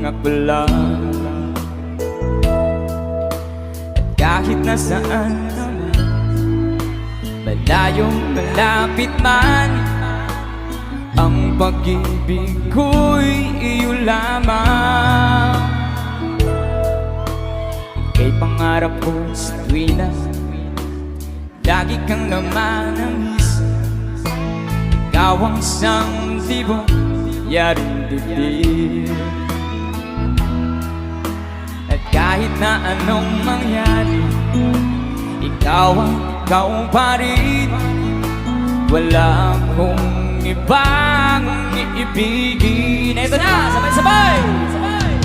akla. At kahit nasaan naman, malayong malapit man, ang pag-ibig ko'y iyo lamang. Ika'y pangarap ko sa tuwina, lagi kang laman ng isip. Ikaw ang isang tibong yaring dibdib. At kahit na anong mangyari, ikaw pa rin. Wala akong ibang iibigin. Ito na, sabay-sabay!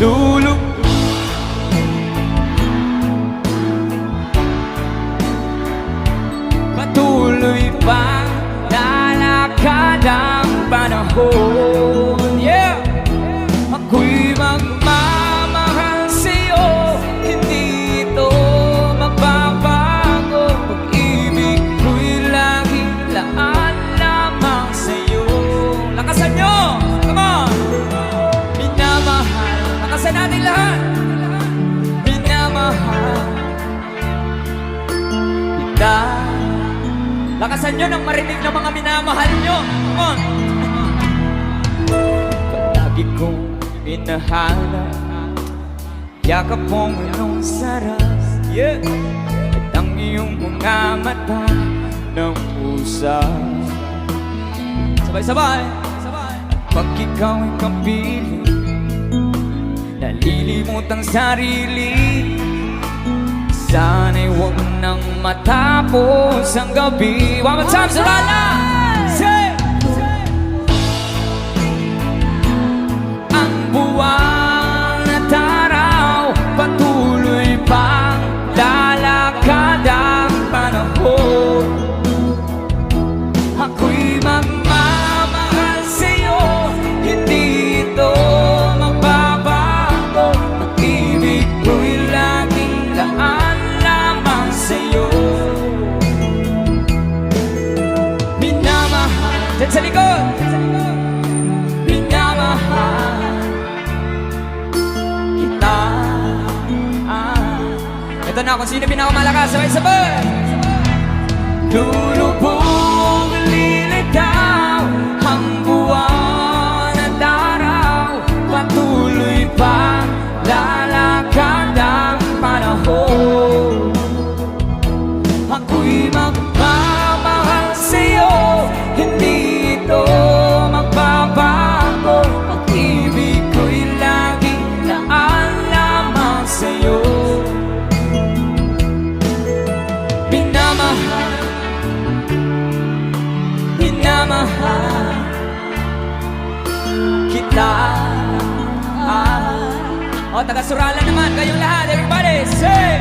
Lulog patuloy pang lalakad ang panahon. Yeah! Ako'y magmamahal sa'yo, hindi ito magbabago. Pag-ibig ko'y laging laan lamang sa'yo. Lakasan nyo! Come on! Minamahal, lakasan natin lahat. Minamahal kita. Lakasan nyo nang marinig ng mga minamahal nyo. Come on! Palagi kong inahanap yakap mong anong sarap. Yeah! At ang iyong mga mata ng pusa. Sabay-sabay! At pag ikaw ay kapiling, nalilimot ang sarili. Sana'y huwag nang matapos ang gabi. One more time, Surala! Say! Ang buwan at araw, patuloy pang lalakad ang panahon. Ako'y magmamahal sa'yo, hindi ito magbabago. Pag-ibig ko'y laging laan lamang sa'yo. Minamahal, dyan sa likod. Minamahal kita. Ito na kung sino pinakamalakas. Sabay-sabay. Lulubog, lilitaw ang buwan at araw, patuloy pang lalakad ang panahon. Ako'y magmamahal sa'yo, hindi ito magbabago. Pag-ibig ko'y laging laan lamang sa'yo. Minamahal, minamahal kita. O, taga-Surala naman, kayong lahat, everybody, say!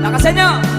Lakasan nyo!